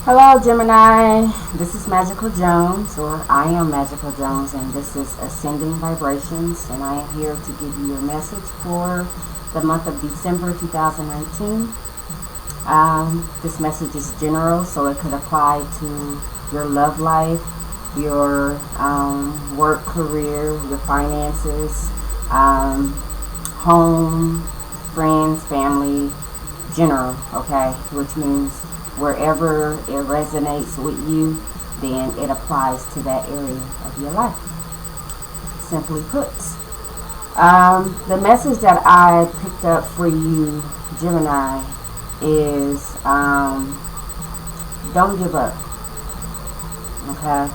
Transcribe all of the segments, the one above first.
Hello, Gemini. This is Magical Jones, or I am Magical Jones, and this is Ascending Vibrations. And I am here to give you a message for the month of December 2019. This message is general, so it could apply to your love life, your work career, your finances, home, friends, family, general, okay? Which means wherever it resonates with you, then it applies to that area of your life. Simply put, the message that I picked up for you, Gemini, is don't give up, okay?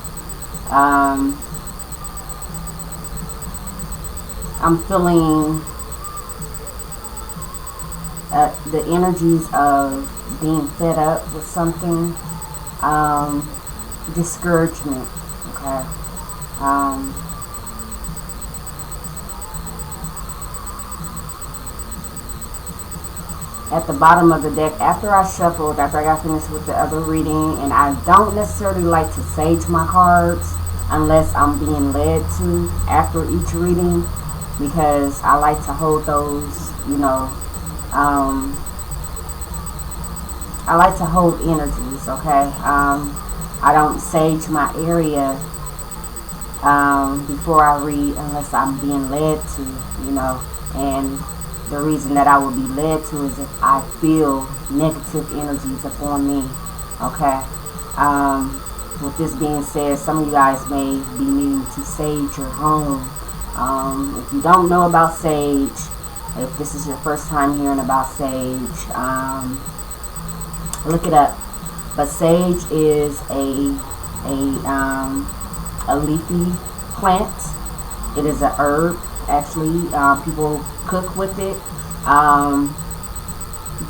I'm feeling the energies of being fed up with something, discouragement, okay? Um, at the bottom of the deck, after I shuffled, after I got finished with the other reading, and I don't necessarily like to sage my cards unless I'm being led to after each reading, because I like to hold those, I like to hold energies, okay? I don't sage my area before I read unless I'm being led to, and the reason that I will be led to is if I feel negative energies upon me, okay? With this being said, some of you guys may be needing to sage your home. If you don't know about sage, if this is your first time hearing about sage, look it up. But sage is a leafy plant. It is a herb. Actually, people cook with it,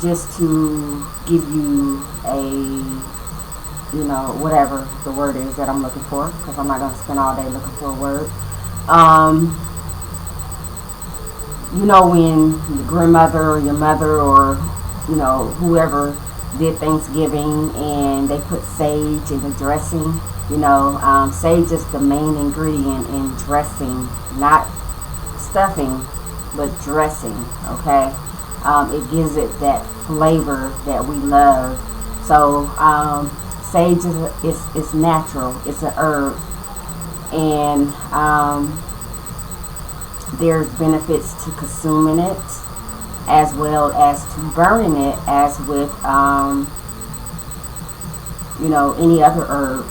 just to give you whatever the word is that I'm looking for, because I'm not going to spend all day looking for a word. When your grandmother or your mother or, whoever did Thanksgiving and they put sage in the dressing, sage is the main ingredient in dressing, not stuffing, but dressing, okay? It gives it that flavor that we love. So sage is natural. It's a herb, and there's benefits to consuming it as well as to burning it, as with any other herb.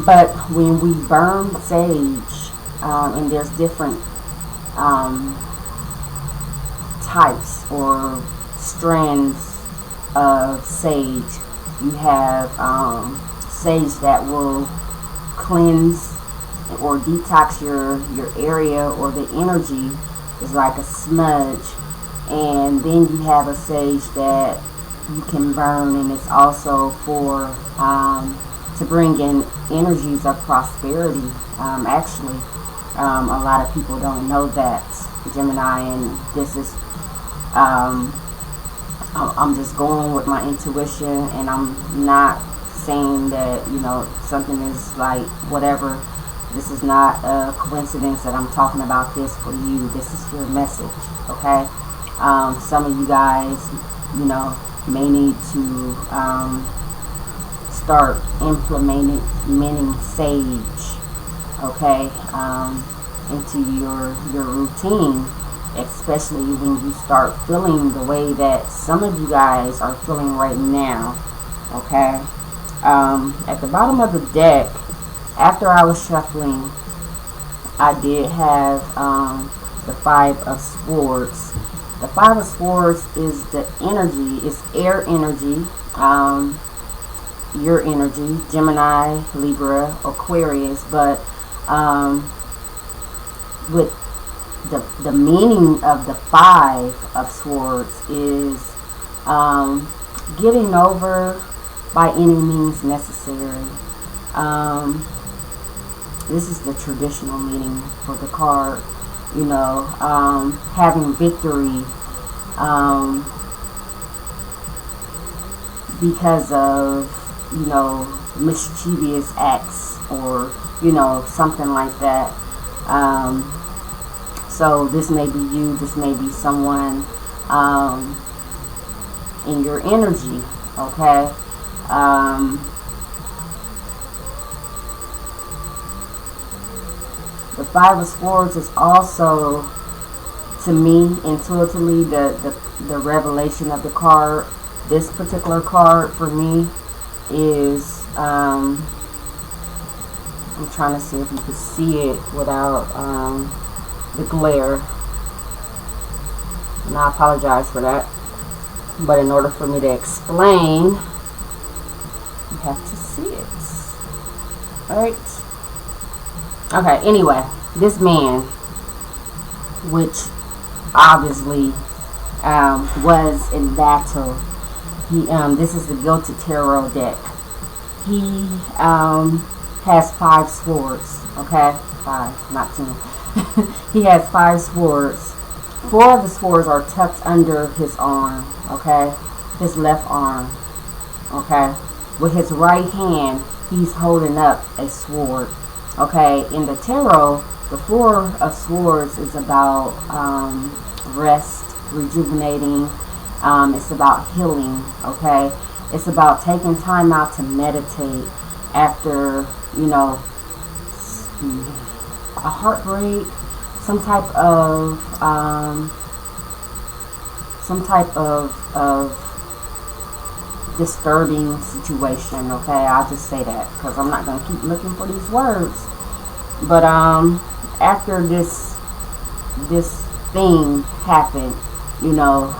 But when we burn sage, and there's different types or strands of sage. You have sage that will cleanse or detox your area, or the energy is like a smudge. And then you have a sage that you can burn, and it's also for to bring in energies of prosperity. Actually, a lot of people don't know that, Gemini, and this is I'm just going with my intuition, and I'm not saying that something is like whatever. This is not a coincidence that I'm talking about this for you. This is your message, okay? Some of you guys, may need to start implementing sage, okay, into your routine, especially when you start feeling the way that some of you guys are feeling right now, okay? At the bottom of the deck, after I was shuffling, I did have the Five of Swords. The Five of Swords is the energy, it's air energy, your energy, Gemini, Libra, Aquarius, but with the meaning of the Five of Swords is getting over by any means necessary. This is the traditional meaning for the card. Having victory, because of, you know, mischievous acts, or, you know, something like that. So this may be you, this may be someone in your energy, okay? The Five of Swords is also, to me, intuitively, the revelation of the card. This particular card for me is, I'm trying to see if you can see it without the glare, and I apologize for that, but in order for me to explain, you have to see it. Alright? Okay, anyway, this man, which obviously was in battle, he this is the Guilty Tarot deck. He has 5 swords, okay? 5, not 10. He has 5 swords. 4 of the swords are tucked under his arm, okay? His left arm, okay? With his right hand, he's holding up a sword, okay? In the tarot, the 4 of swords is about rest, rejuvenating. It's about healing, okay? It's about taking time out to meditate after, you know, a heartbreak, some type of disturbing situation, okay? I'll just say that because I'm not going to keep looking for these words. But after this thing happened, you know,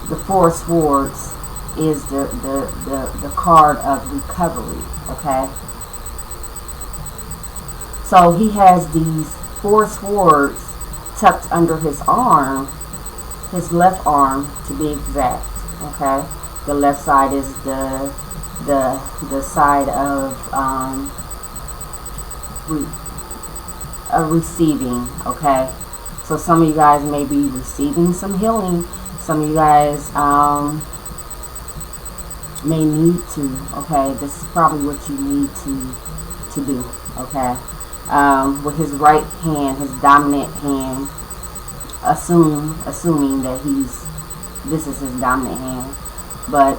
the 4 swords is the card of recovery, okay? So he has these 4 swords tucked under his arm, his left arm to be exact, okay? The left side is the side of receiving, okay? So some of you guys may be receiving some healing. Some of you guys may need to, okay? This is probably what you need to do, okay? With his right hand, his dominant hand, assuming that this is his dominant hand, but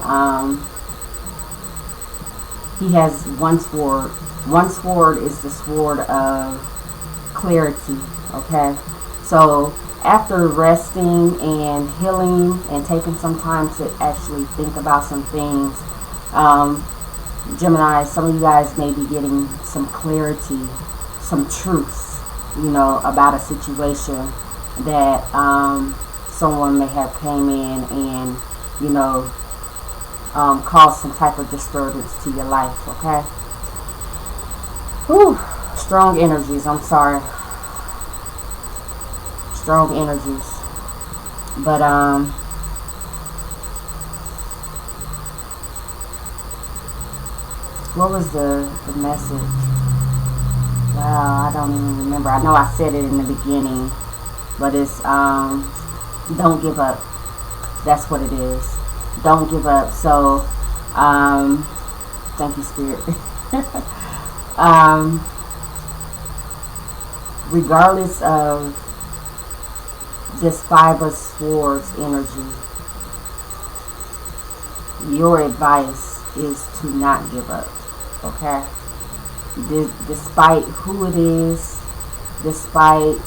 he has 1 sword. 1 sword is the sword of clarity, okay? So after resting and healing and taking some time to actually think about some things, Gemini, some of you guys may be getting some clarity, some truths, you know, about a situation that someone may have came in and, you know, caused some type of disturbance to your life, okay? Whew, strong energies, I'm sorry. Strong energies. But, what was the message? Wow, I don't even remember. I know I said it in the beginning, but it's, don't give up. That's what it is. Don't give up. So, thank you, Spirit. Regardless of this 5 of Swords energy, your advice is to not give up, okay? Despite who it is, despite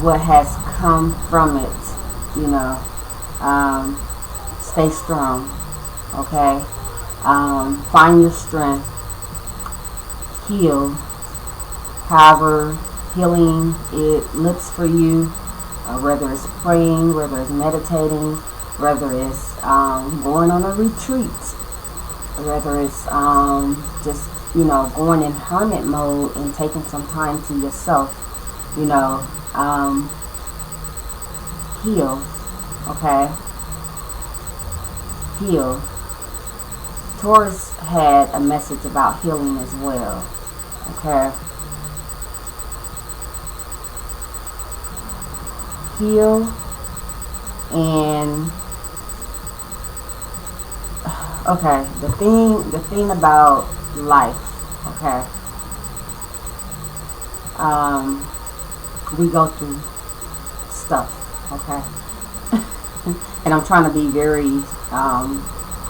what has come from it, you know, stay strong, okay? Find your strength, heal, however healing it looks for you, whether it's praying, whether it's meditating, whether it's going on a retreat, whether it's just, you know, going in hermit mode and taking some time to yourself, you know, heal, okay? Heal. Taurus had a message about healing as well, okay? heal. And okay, the thing about life, okay, we go through stuff, okay. And I'm trying to be very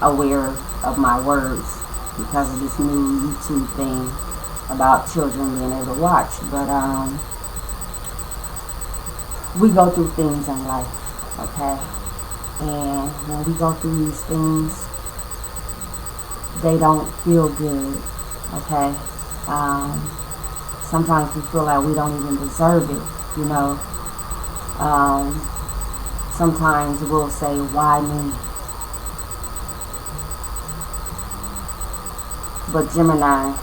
aware of my words because of this new YouTube thing about children being able to watch. But we go through things in life, okay? And when we go through these things, they don't feel good, okay? Sometimes we feel like we don't even deserve it, you know? Sometimes we'll say, why me? But Gemini,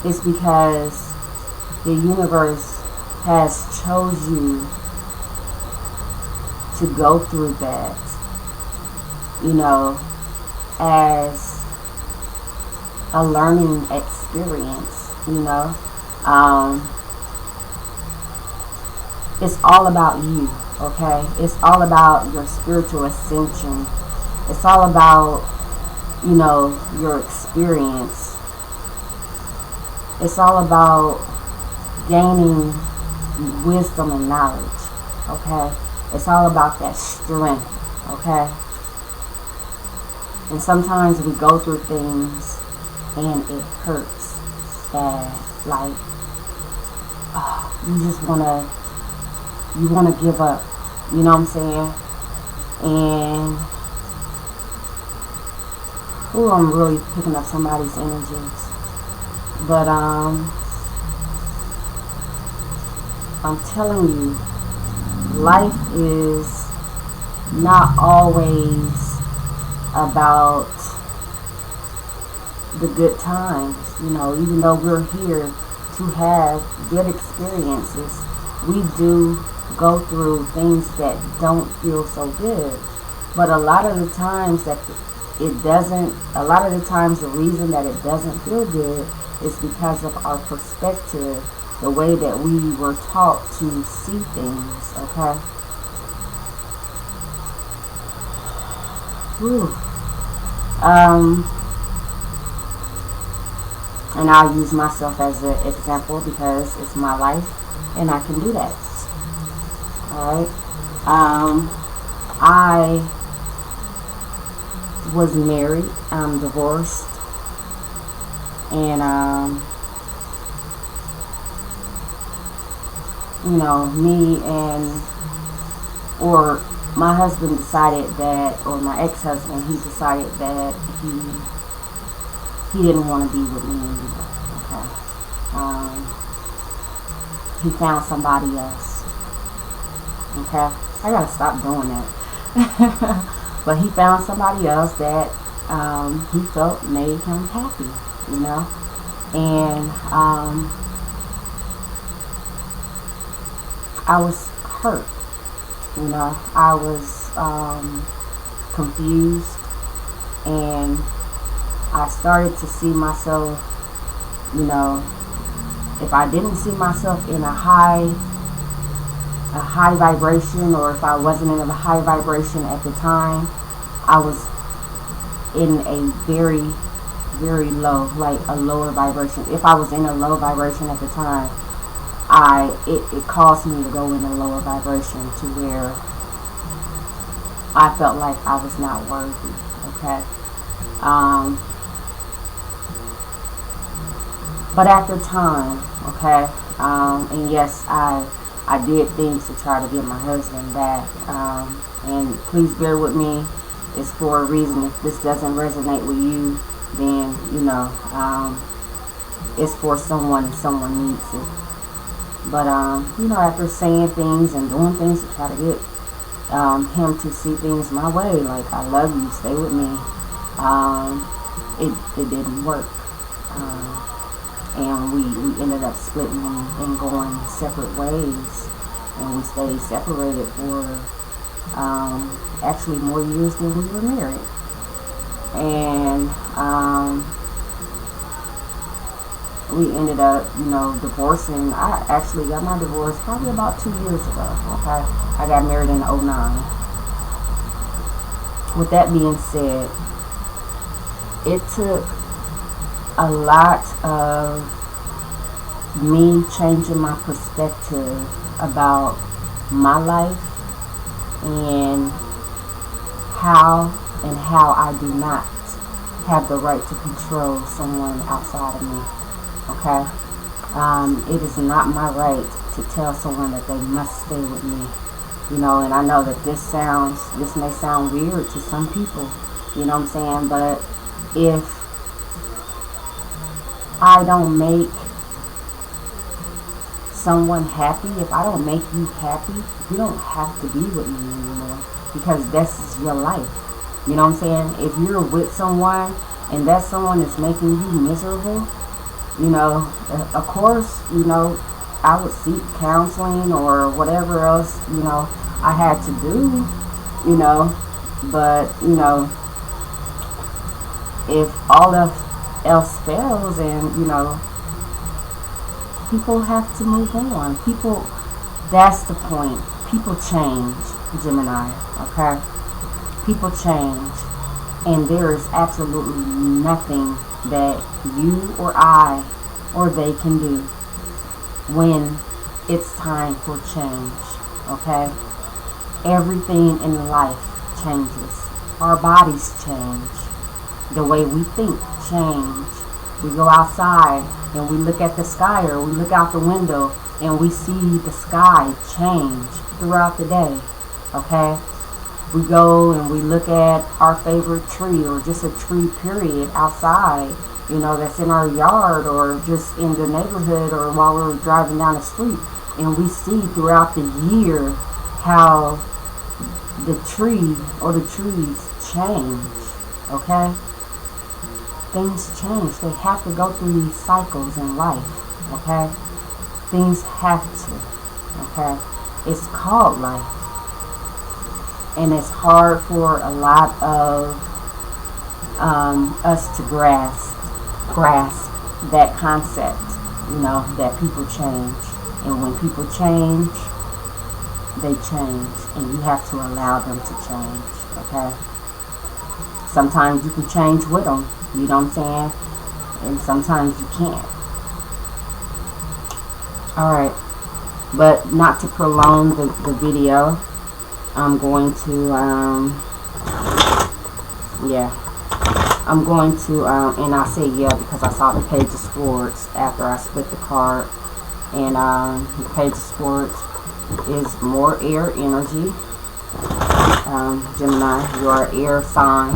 it's because the universe has chose you to go through that, you know, as a learning experience, you know. It's all about you, okay? It's all about your spiritual ascension. It's all about, you know, your experience. It's all about gaining wisdom and knowledge, okay? It's all about that strength, okay? And sometimes we go through things and it hurts bad. Like, you wanna give up, you know what I'm saying? And I'm really picking up somebody's energies. But I'm telling you, life is not always about the good times. You know, even though we're here to have good experiences, we do go through things that don't feel so good. But a lot of the times the reason that it doesn't feel good is because of our perspective, the way that we were taught to see things, okay? Whew. And I'll use myself as an example because it's my life and I can do that. Alright? I was married, I'm divorced, and you know, my husband decided that, or my ex-husband, he decided that he didn't want to be with me anymore, okay? He found somebody else, okay? I gotta stop doing that. But he found somebody else that he felt made him happy, you know? And I was hurt, you know? I was confused, and I started to see myself, you know, if I didn't see myself in a high vibration, or if I wasn't in a high vibration at the time, I was in a very, very low, like a lower vibration. If I was in a low vibration at the time, it caused me to go in a lower vibration to where I felt like I was not worthy, okay? But after time, okay, and yes, I did things to try to get my husband back, and please bear with me, it's for a reason. If this doesn't resonate with you, then, you know, it's for someone needs it. But, you know, after saying things and doing things to try to get him to see things my way, like, I love you, stay with me, it didn't work. And we ended up splitting and going separate ways, and we stayed separated for actually more years than we were married. And we ended up, divorcing. I actually got my divorce probably about 2 years ago. Okay, I got married in '09. With that being said, it took a lot of me changing my perspective about my life and how I do not have the right to control someone outside of me. Okay? It is not my right to tell someone that they must stay with me. And I know that this may sound weird to some people, you know what I'm saying? But if I don't make someone happy, if I don't make you happy, you don't have to be with me anymore, because this is your life. You know what I'm saying? If you're with someone and that someone is making you miserable, of course, I would seek counseling or whatever else, I had to do, but, if all else fails and, people have to move on. That's the point. People change, Gemini, okay? People change, and there is absolutely nothing that you or I or they can do when it's time for change, okay? Everything in life changes. Our bodies change. The way we think change. We go outside and we look at the sky, or we look out the window and we see the sky change throughout the day, okay? We go and we look at our favorite tree, or just a tree period outside, that's in our yard or just in the neighborhood or while we're driving down the street, and we see throughout the year how the tree or the trees change, okay? Things change. They have to go through these cycles in life, okay? Things have to, okay? It's called life. And it's hard for a lot of us to grasp that concept, that people change. And when people change, they change. And you have to allow them to change, okay? Sometimes you can change with them, you know what I'm saying? And sometimes you can't. Alright, but not to prolong the video, I'm going to, and I say yeah because I saw the Page of Swords after I split the card. And the Page of Swords is more air energy. Gemini, you are air sign,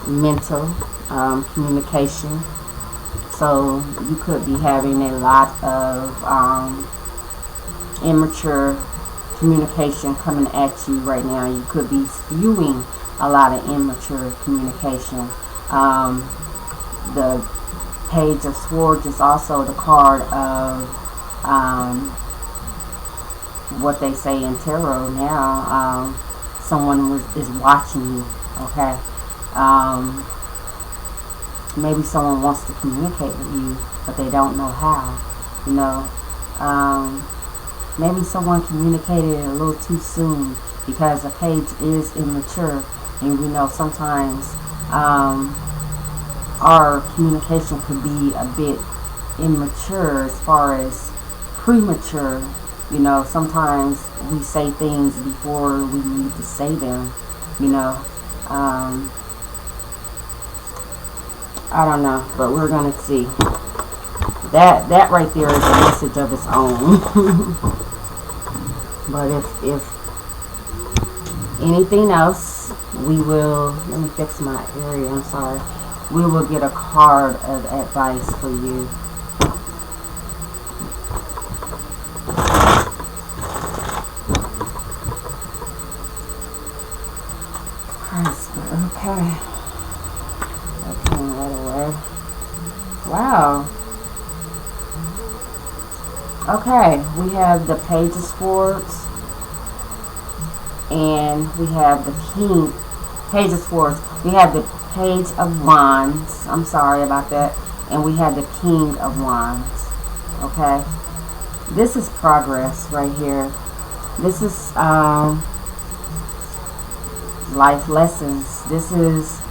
mental, communication. So you could be having a lot of immature communication coming at you right now. You could be spewing a lot of immature communication. The Page of Swords is also the card of what they say in tarot now. Someone is watching you, okay? Maybe someone wants to communicate with you, but they don't know how, maybe someone communicated a little too soon, because a page is immature, and we know sometimes our communication could be a bit immature as far as premature. Sometimes we say things before we need to say them, I don't know, but we're gonna see. That right there is a message of its own. But if anything else, we will, let me fix my area, I'm sorry. We will get a card of advice for you. Okay. That came right away. Wow. Okay, we have the Page of Swords, and we have the Page of Swords. We have the Page of Wands. I'm sorry about that. and we have the King of Wands. Okay, this is progress right here. This is life lessons. This is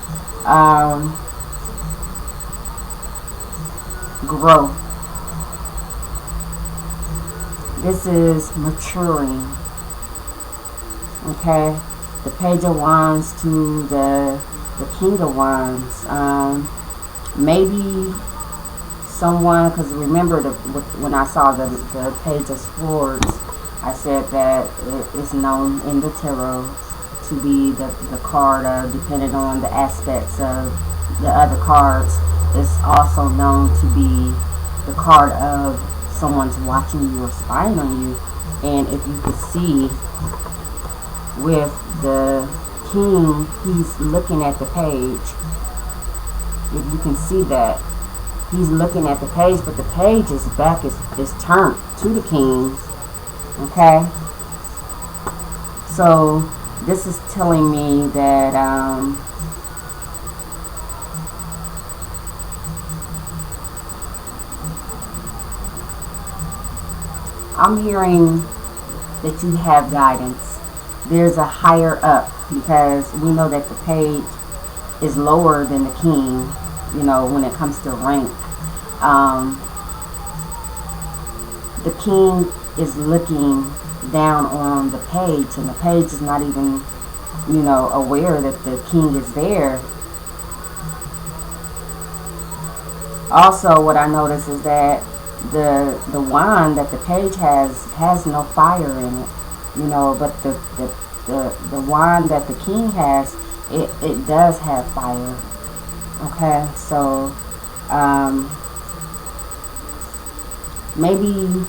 growth. This is maturing. Okay, the Page of Wands to the King of Wands. Maybe someone, because remember when I saw the Page of Swords, I said that it is known in the tarot to be the card of, depending on the aspects of the other cards, it's also known to be the card of someone's watching you or spying on you. And if you could see with the King, he's looking at the page. If you can see that, he's looking at the page, but the page's back is turned to the King. Okay, so this is telling me that I'm hearing that you have guidance. There's a higher up, because we know that the page is lower than the King, you know, when it comes to rank. The King is looking down on the page, and the page is not even, you know, aware that the King is there. Also, what I notice is that the wand that the page has no fire in it, you know, but the wand that the King has, it does have fire. Okay, so maybe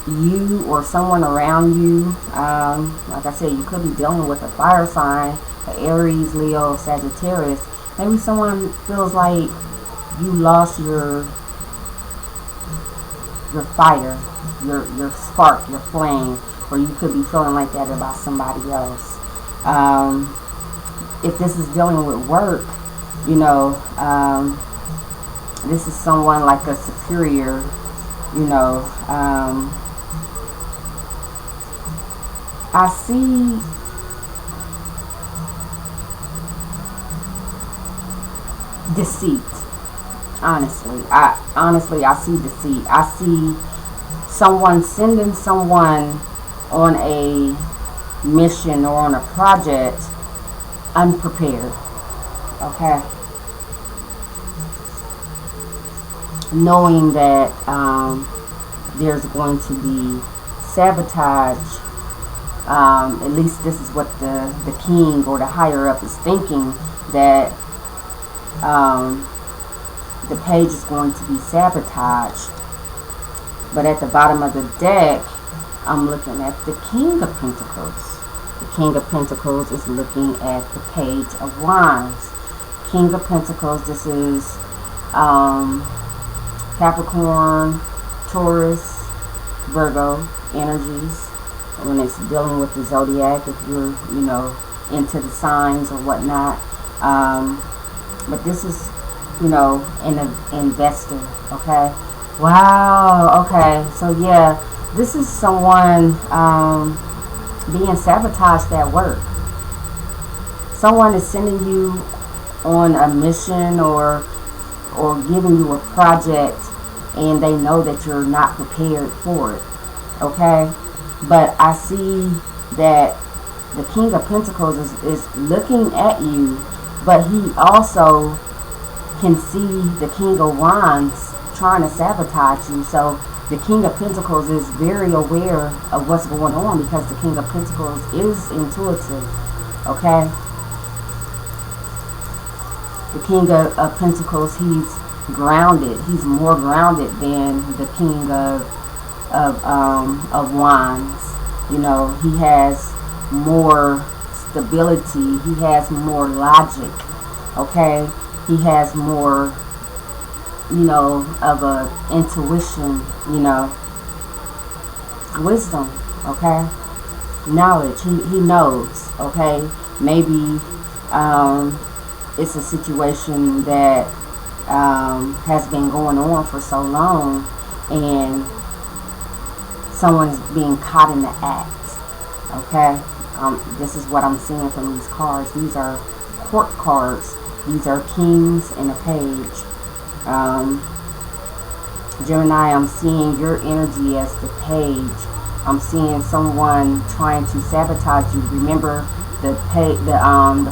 you or someone around you, like I said, you could be dealing with a fire sign, an Aries, Leo, Sagittarius. Maybe someone feels like you lost your fire, your spark, your flame, or you could be feeling like that about somebody else. If this is dealing with work, you know, this is someone like a superior, you know. I see deceit. Honestly, I see deceit. I see someone sending someone on a mission or on a project unprepared. Okay, knowing that there's going to be sabotage. At least this is what the King or the higher up is thinking, that the page is going to be sabotaged. But at the bottom of the deck, I'm looking at the King of Pentacles. The King of Pentacles is looking at the Page of Wands. King of Pentacles, this is Capricorn, Taurus, Virgo energies. When it's dealing with the zodiac, if you're, you know, into the signs or whatnot. But this is, you know, an investor. Okay. Wow. Okay. So yeah, this is someone being sabotaged at work. Someone is sending you on a mission or giving you a project, and they know that you're not prepared for it. Okay. But I see that the King of Pentacles is looking at you, but he also can see the King of Wands trying to sabotage you. So the King of Pentacles is very aware of what's going on, because the King of Pentacles is intuitive. Okay? The King of Pentacles, he's grounded. He's more grounded than the King of Wands. You know, he has more stability. He has more logic. Okay, he has more, you know, of a intuition. You know, wisdom. Okay, knowledge. He knows. Okay, maybe it's a situation that has been going on for so long, and someone's being caught in the act. Okay, this is what I'm seeing from these cards. These are court cards. These are kings and a page. Gemini, I'm seeing your energy as the page. I'm seeing someone trying to sabotage you. Remember the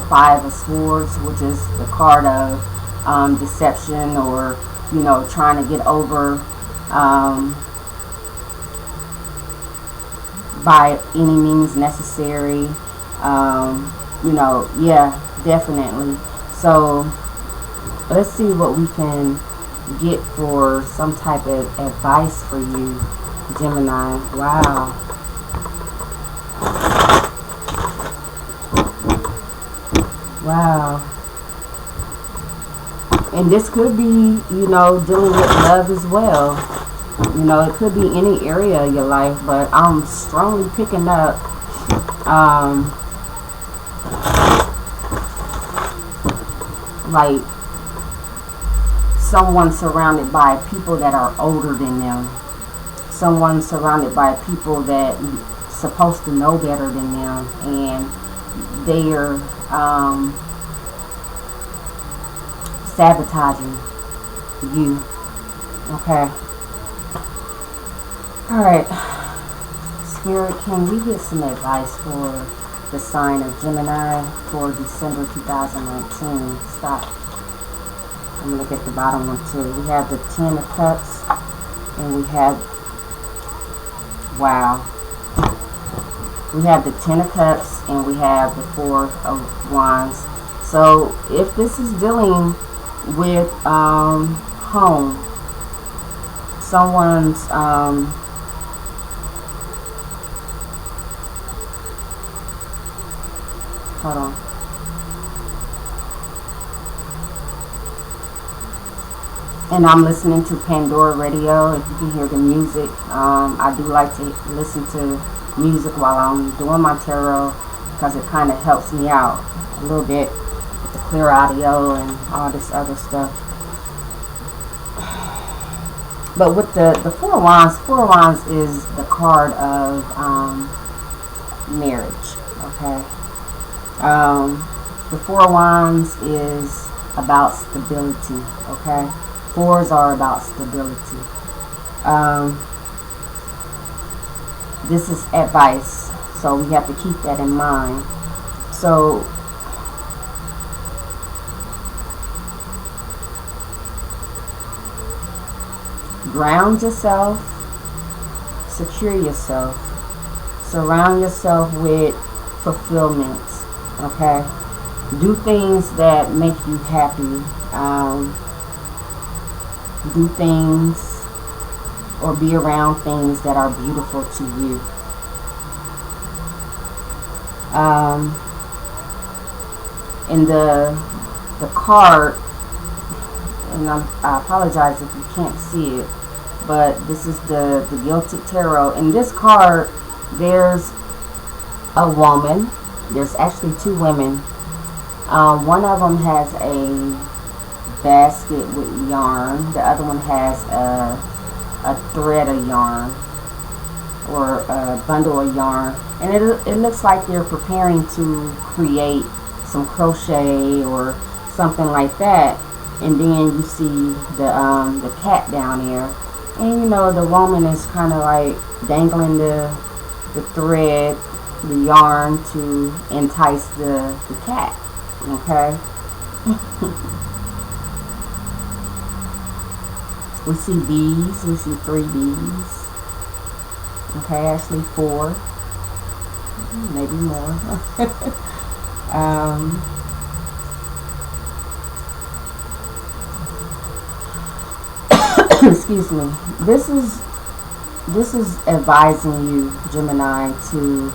Five of Swords, which is the card of deception, or trying to get over by any means necessary. Yeah, definitely. So let's see what we can get for some type of advice for you, Gemini. Wow. Wow. And this could be, dealing with love as well. It could be any area of your life, but I'm strongly picking up like someone surrounded by people that are older than them. Someone surrounded by people that supposed to know better than them, and they're sabotaging you. Okay. Alright. Spirit, can we get some advice for the sign of Gemini for December 2019? Stop. I'm going to look at the bottom one too. We have the Ten of Cups, and we have, wow. We have the Ten of Cups, and we have the Four of Wands. So if this is dealing with home, someone's hold on. And I'm listening to Pandora Radio. If you can hear the music, I do like to listen to music while I'm doing my tarot, because it kind of helps me out a little bit with the clear audio and all this other stuff. But with the Four of Wands is the card of marriage. Okay. The Four of Wands is about stability. Okay. Fours are about stability. This is advice, so we have to keep that in mind. So ground yourself, secure yourself, surround yourself with fulfillment. Okay, do things that make you happy. Do things or be around things that are beautiful to you. In the card, and I apologize if you can't see it, but this is the Gilded Tarot. In this card, there's a woman. There's actually two women. One of them has a basket with yarn. The other one has a thread of yarn, or a bundle of yarn, and it looks like they're preparing to create some crochet or something like that. And then you see the cat down there, and the woman is kind of like dangling the thread, the yarn, to entice the cat. Okay. We see bees. We see 3 bees. Okay, actually 4, maybe more. Excuse me. This is advising you, Gemini, to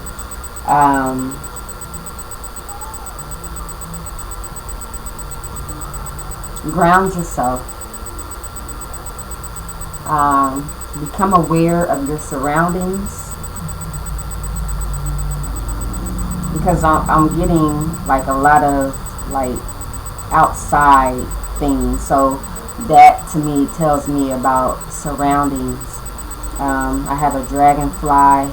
ground yourself. Become aware of your surroundings, because I'm getting like a lot of like outside things. So that to me tells me about surroundings. I have a dragonfly,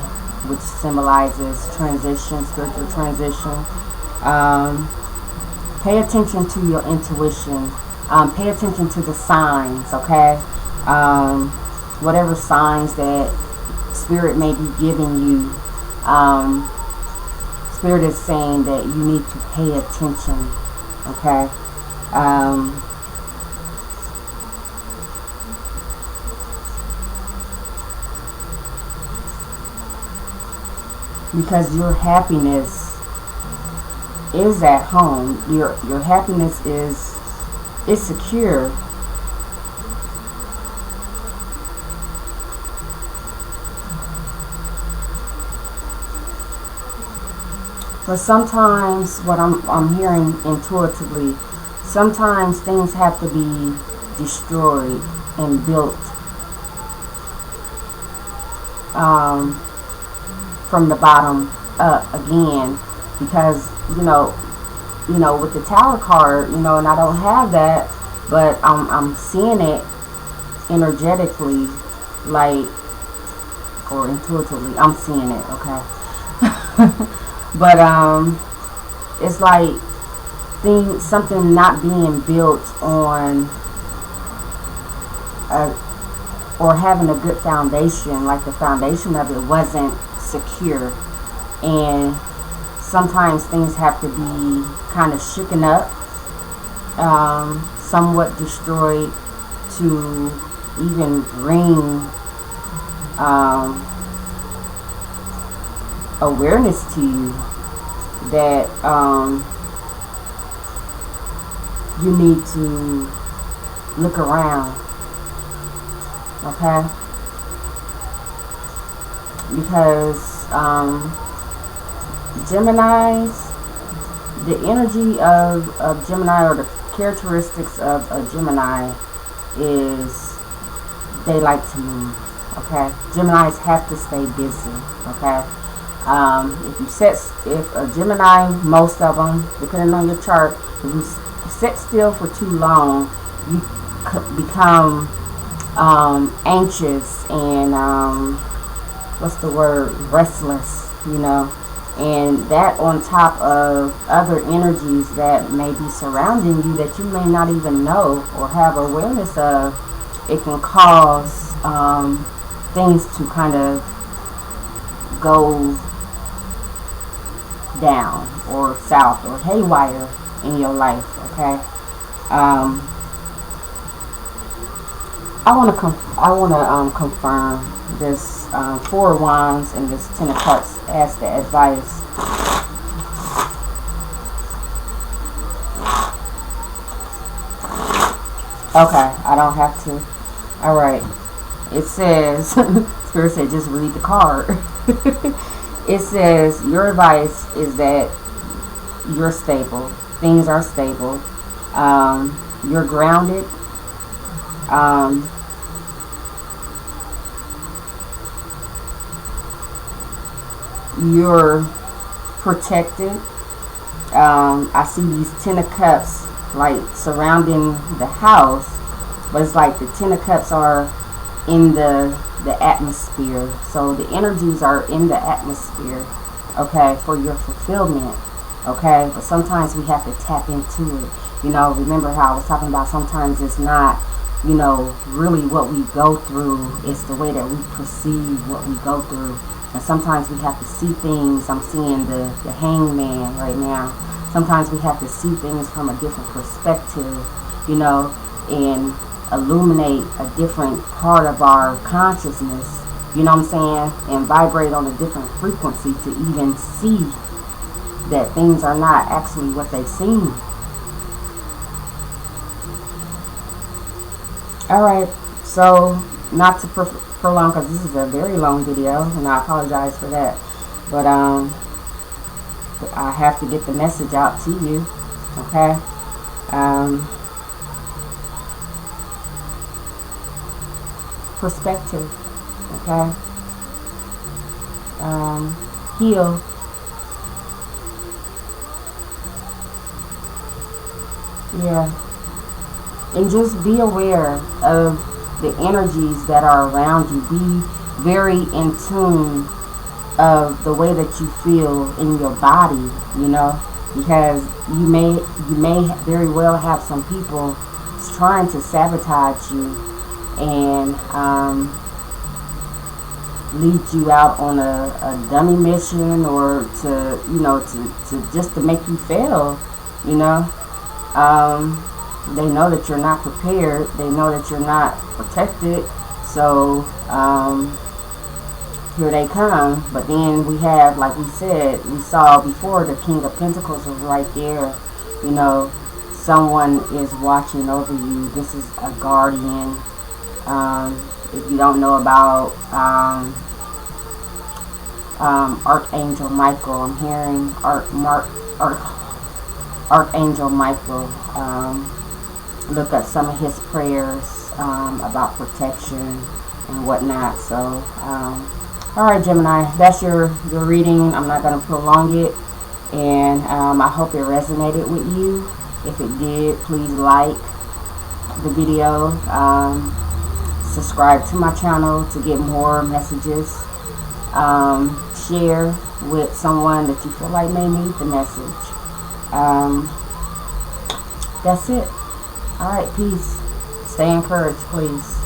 which symbolizes transition, spiritual transition. Um, Pay attention to your intuition. Pay attention to the signs, okay? Whatever signs that Spirit may be giving you, Spirit is saying that you need to pay attention, okay? Because your happiness is at home. Your happiness is secure. But sometimes what I'm hearing intuitively, sometimes things have to be destroyed and built from the bottom up again, because with the Tower card, and I don't have that, but I'm seeing it energetically, like, or intuitively, I'm seeing it, okay? But it's like something not being built on or having a good foundation, like the foundation of it wasn't secure, and sometimes things have to be kind of shaken up, somewhat destroyed, to even bring awareness to you that you need to look around, okay? Because Geminis, the energy of Gemini, or the characteristics of a Gemini, is they like to move, okay? Geminis have to stay busy, okay? If a Gemini, most of them, depending on your chart, if you sit still for too long, you become anxious and restless, and that on top of other energies that may be surrounding you that you may not even know or have awareness of. It can cause things to kind of go down or south or haywire in your life, okay? I want to confirm this Four of Wands and this Ten of Cups as the advice. Okay, I don't have to. All right. It says, Spirit said, just read the card. It says, your advice is that you're stable. Things are stable. You're grounded. You're protected. I see these Ten of Cups like surrounding the house, but it's like the Ten of Cups are in the atmosphere. So the energies are in the atmosphere, okay, for your fulfillment, okay? But sometimes we have to tap into it. Remember how I was talking about sometimes it's not, really what we go through. It's the way that we perceive what we go through. And sometimes we have to see things. I'm seeing the Hangman right now. Sometimes we have to see things from a different perspective, and illuminate a different part of our consciousness, you know what I'm saying? And vibrate on a different frequency to even see that things are not actually what they seem. Alright, so not to prolong, because this is a very long video, and I apologize for that. But I have to get the message out to you, okay? Perspective, okay? Heal. Yeah. And just be aware of the energies that are around you. Be very in tune of the way that you feel in your body, you know, because you may very well have some people trying to sabotage you and lead you out on a dummy mission, or to, you know, to just to make you fail, you know. They know that you're not prepared, they know that you're not protected, so here they come. But then we have, like we said, we saw before, the King of Pentacles was right there. You know, someone is watching over you. This is a guardian. If you don't know about Archangel Michael, I'm hearing Archangel Michael. Look up some of his prayers about protection and whatnot. So, alright, Gemini, that's your reading. I'm not going to prolong it. And I hope it resonated with you. If it did, please like the video. Subscribe to my channel to get more messages. Share with someone that you feel like may need the message. That's it. Alright, peace. Stay encouraged, please.